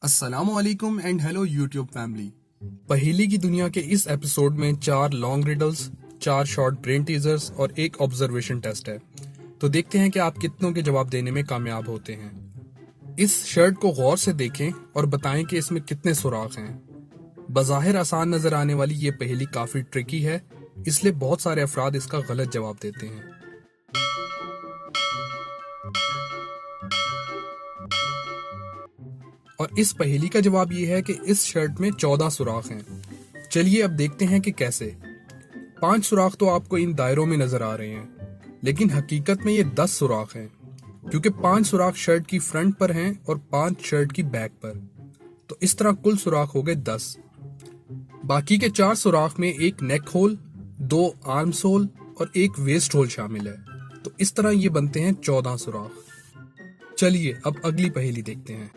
अस्सलामुअलैकुम and hello YouTube family. पहेली की दुनिया के इस एपिसोड में 4 long riddles, 4 short brain teasers और एक ऑब्जर्वेशन टेस्ट है। तो देखते हैं कि आप कितनों के जवाब देने में कामयाब होते हैं। इस शर्ट को गौर से देखें और बताएं कि इसमें कितने सुराख हैं। बज़ाहिर आसान नजर आने वाली ये पहेली काफी ट्रिकी है, इसलिए बहुत सारे अफराद इसका गलत जवाब देते हैं। और इस पहेली का जवाब ये है कि इस शर्ट में 14 सुराख हैं। चलिए अब देखते हैं कि कैसे। 5 सुराख तो आपको इन दायरों में नजर आ रहे हैं, लेकिन हकीकत में ये 10 सुराख हैं, क्योंकि 5 सुराख शर्ट की फ्रंट पर हैं और 5 शर्ट की बैक पर। तो इस तरह कुल सुराख हो गए 10। बाकी के 4 सुराख में एक नेक होल, 2 आर्म्स होल और एक वेस्ट होल शामिल है। तो इस तरह ये बनते हैं 14 सुराख। चलिए अब अगली पहेली देखते हैं।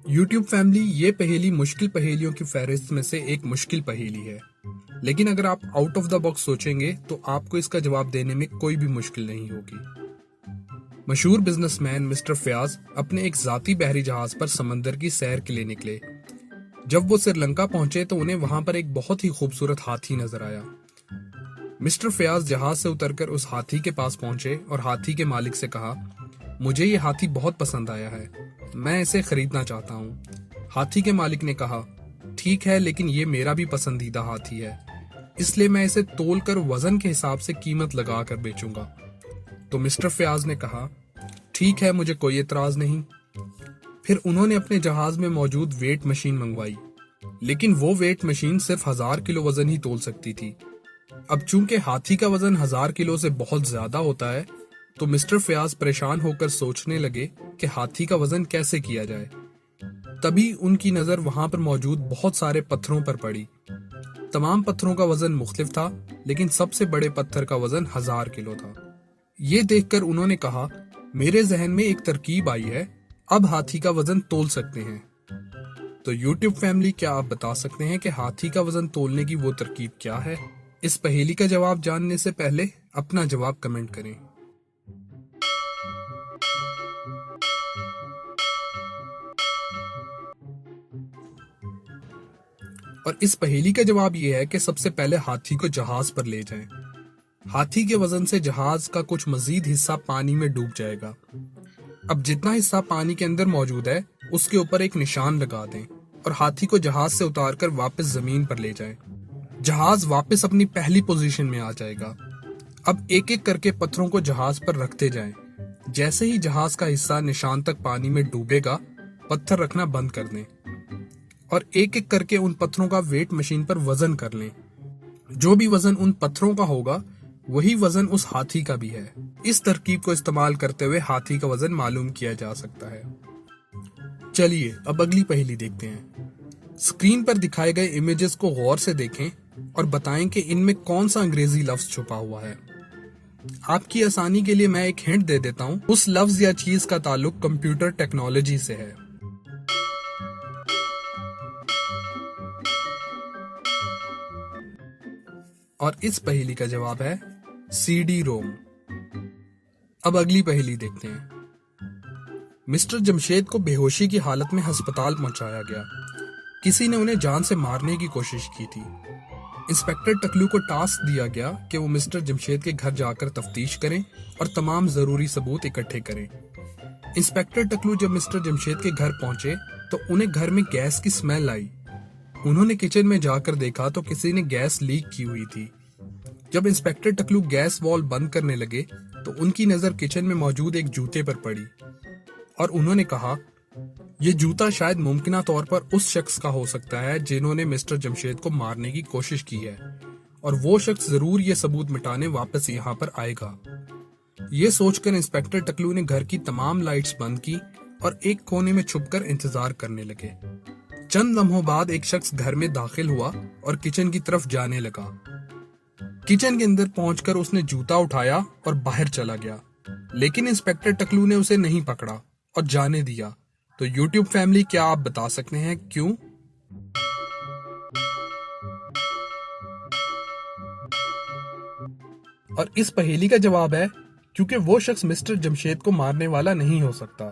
यूट्यूब फैमिली, ये पहेली मुश्किल पहेलियों की फहरिस्त में से एक मुश्किल पहेली है, लेकिन अगर आप आउट ऑफ द बॉक्स सोचेंगे तो आपको इसका जवाब देने में कोई भी मुश्किल नहीं होगी। मशहूर बिजनेसमैन मिस्टर फयाज अपने एक जाती बहरी जहाज पर समंदर की सैर के लिए निकले। जब वो श्रीलंका पहुंचे तो उन्हें वहां पर एक बहुत ही खूबसूरत हाथी नजर आया। मिस्टर फयाज जहाज से उतरकर उस हाथी के पास पहुंचे और हाथी के मालिक से कहा, मुझे ये हाथी बहुत पसंद आया है, मैं इसे खरीदना चाहता हूँ। हाथी के मालिक ने कहा, ठीक है, लेकिन ये मेरा भी पसंदीदा हाथी है, इसलिए मैं इसे तोलकर वजन के हिसाब से कीमत लगा कर बेचूंगा। तो मिस्टर फयाज ने कहा, ठीक है, मुझे कोई एतराज नहीं। फिर उन्होंने अपने जहाज में मौजूद वेट मशीन मंगवाई, लेकिन वो वेट मशीन सिर्फ 1000 किलो वजन ही तोल सकती थी। अब चूंकि हाथी का वजन 1000 किलो से बहुत ज्यादा होता है, तो मिस्टर फयाज परेशान होकर सोचने लगे कि हाथी का वजन कैसे किया जाए। तभी उनकी नजर वहां पर मौजूद बहुत सारे पत्थरों पर पड़ी। तमाम पत्थरों का वजन मुख्तलिफ था, लेकिन सबसे बड़े पत्थर का वजन 1000 किलो था। ये देखकर उन्होंने कहा, मेरे जहन में एक तरकीब आई है, अब हाथी का वजन तोल सकते हैं। तो यूट्यूब फैमिली, क्या आप बता सकते हैं कि हाथी का वजन तोलने की वो तरकीब क्या है? इस पहेली का जवाब जानने से पहले अपना जवाब कमेंट करें। और इस पहेली का जवाब यह है कि सबसे पहले हाथी को जहाज पर ले जाएं। हाथी के वजन से जहाज का कुछ मजीद हिस्सा पानी में डूब जाएगा। अब जितना हिस्सा पानी के अंदर मौजूद है, उसके ऊपर एक निशान लगा दें और हाथी को जहाज से उतारकर वापस जमीन पर ले जाएं। जहाज वापस अपनी पहली पोजीशन में आ जाएगा। अब एक एक करके पत्थरों को जहाज पर रखते जाएं। जैसे ही जहाज का हिस्सा निशान तक पानी में डूबेगा, पत्थर रखना बंद कर दें और एक एक करके उन पत्थरों का वेट मशीन पर वजन कर लें। जो भी वजन उन पत्थरों का होगा, वही वजन उस हाथी का भी है। इस तरकीब को इस्तेमाल करते हुए हाथी का वजन मालूम किया जा सकता है। चलिए अब अगली पहेली देखते हैं। स्क्रीन पर दिखाए गए इमेजेस को गौर से देखें और बताएं कि इनमें कौन सा अंग्रेजी लफ्ज छुपा हुआ है। आपकी आसानी के लिए मैं एक हिंट दे देता हूं, उस लफ्ज या चीज का ताल्लुक कंप्यूटर टेक्नोलॉजी से है। और इस पहेली का जवाब है सीडी रोम। अब अगली पहेली देखते हैं। मिस्टर जमशेद को बेहोशी की हालत में अस्पताल पहुंचाया गया। किसी ने उन्हें जान से मारने की कोशिश की थी। इंस्पेक्टर टकलू को टास्क दिया गया कि वो मिस्टर जमशेद के घर जाकर तफ्तीश करें और तमाम जरूरी सबूत इकट्ठे करें। इंस्पेक्टर टकलू जब मिस्टर जमशेद के घर पहुंचे तो उन्हें घर में गैस की स्मेल आई। उन्होंने किचन में जाकर देखा तो किसी ने गैस लीक की हुई थी। जब इंस्पेक्टर टकलू गैस वॉल्व बंद करने लगे तो उनकी नजर किचन में मौजूद एक जूते पर पड़ी और उन्होंने कहा, यह जूता शायद मुमकिना तौर पर उस शख्स का हो सकता है जिन्होंने मिस्टर जमशेद को मारने की कोशिश की है, और वो शख्स जरूर ये सबूत मिटाने वापस यहाँ पर आएगा। ये सोचकर इंस्पेक्टर टकलू ने घर की तमाम लाइट्स बंद की और एक कोने में छुपकर इंतजार करने लगे। चंद लम्हों बाद एक शख्स घर में दाखिल हुआ और किचन की तरफ जाने लगा। किचन के अंदर पहुंचकर उसने जूता उठाया और बाहर चला गया, लेकिन इंस्पेक्टर टकलू ने उसे नहीं पकड़ा और जाने दिया। तो यूट्यूब फैमिली, क्या आप बता सकते हैं क्यों? और इस पहेली का जवाब है क्योंकि वो शख्स मिस्टर जमशेद को मारने वाला नहीं हो सकता।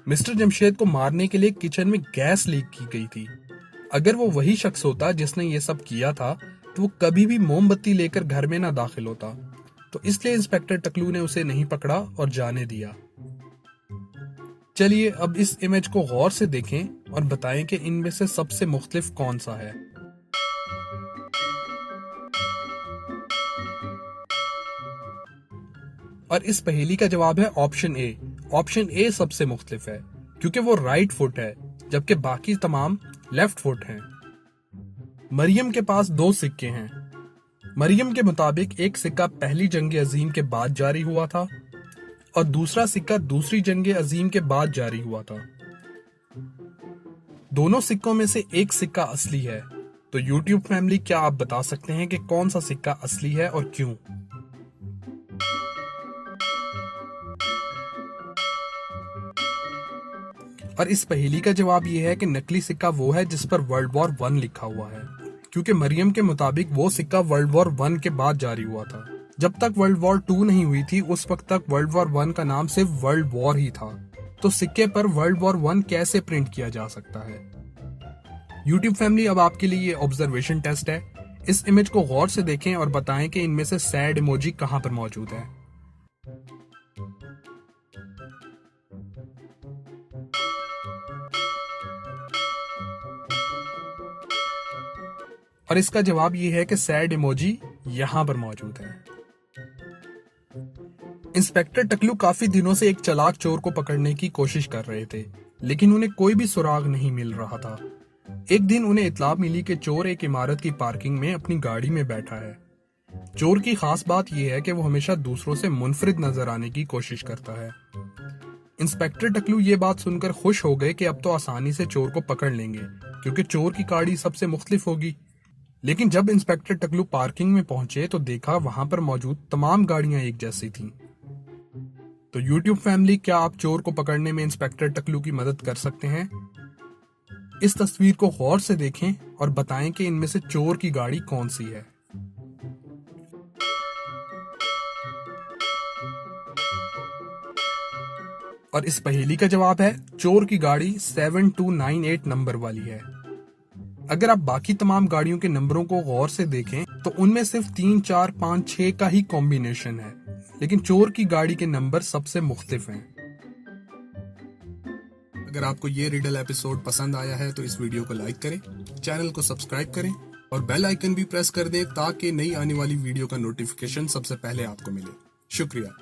मिस्टर जमशेद को मारने के लिए किचन में गैस लीक की गई थी। अगर वो वही शख्स होता जिसने ये सब किया था तो वो कभी भी मोमबत्ती लेकर घर में ना दाखिल होता। तो इसलिए इंस्पेक्टर टकलू ने उसे नहीं पकड़ा और जाने दिया। चलिए अब इस इमेज को गौर से देखें और बताएं कि इनमें से सबसे मुख्तलिफ कौन सा है। और इस पहेली का जवाब है ऑप्शन ए। ऑप्शन ए सबसे मुख्तलिफ है क्योंकि वो राइट फुट है जबकि बाकी तमाम लेफ्ट फुट हैं। मरियम के पास 2 सिक्के हैं। मरियम के मुताबिक एक सिक्का पहली जंग अजीम के बाद जारी हुआ था और दूसरा सिक्का दूसरी जंग अजीम के बाद जारी हुआ था। दोनों सिक्कों में से एक सिक्का असली है। तो यूट्यूब फैमिली, क्या आप बता सकते हैं कि कौन सा सिक्का असली है और क्यों? और इस पहेली का जवाब यह है कि नकली सिक्का वो है जिस पर वर्ल्ड वॉर 1 लिखा हुआ है, क्योंकि मरियम के मुताबिक वो सिक्का वर्ल्ड वॉर 1 के बाद जारी हुआ था। जब तक वर्ल्ड वॉर 2 नहीं हुई थी उस वक्त तक वर्ल्ड वॉर 1 का नाम सिर्फ वर्ल्ड वॉर ही था। तो सिक्के पर वर्ल्ड वॉर 1 कैसे प्रिंट किया जा सकता है? यूट्यूब फैमिली, अब आपके लिए ये ऑब्जर्वेशन टेस्ट है। इस इमेज को गौर से देखें और बताएं कि इनमें से सैड इमोजी कहां पर मौजूद है। और इसका जवाब ये है कि सैड इमोजी यहां पर मौजूद है। इंस्पेक्टर टकलू काफी दिनों से एक चालाक चोर को पकड़ने की कोशिश कर रहे थे, लेकिन उन्हें कोई भी सुराग नहीं मिल रहा था। एक दिन उन्हें इत्तला मिली कि चोर एक इमारत की पार्किंग में अपनी गाड़ी में बैठा है। चोर की खास बात यह है कि वो हमेशा दूसरों से मुनफरिद नजर आने की कोशिश करता है। इंस्पेक्टर टकलू ये बात सुनकर खुश हो गए कि अब तो आसानी से चोर को पकड़ लेंगे, क्योंकि चोर की गाड़ी सबसे मुख्तलिफ होगी। लेकिन जब इंस्पेक्टर टकलू पार्किंग में पहुंचे तो देखा वहां पर मौजूद तमाम गाड़ियां एक जैसी थीं। तो यूट्यूब फैमिली, क्या आप चोर को पकड़ने में इंस्पेक्टर टकलू की मदद कर सकते हैं? इस तस्वीर को गौर से देखें और बताएं कि इनमें से चोर की गाड़ी कौन सी है। और इस पहेली का जवाब है चोर की गाड़ी 7298 नंबर वाली है। अगर आप बाकी तमाम गाड़ियों के नंबरों को गौर से देखें तो उनमें सिर्फ 3, 4, 5, 6 का ही कॉम्बिनेशन है, लेकिन चोर की गाड़ी के नंबर सबसे मुख्तलिफ हैं। अगर आपको ये रिडल एपिसोड पसंद आया है तो इस वीडियो को लाइक करें, चैनल को सब्सक्राइब करें और बेल आइकन भी प्रेस कर दें ताकि नई आने वाली वीडियो का नोटिफिकेशन सबसे पहले आपको मिले। शुक्रिया।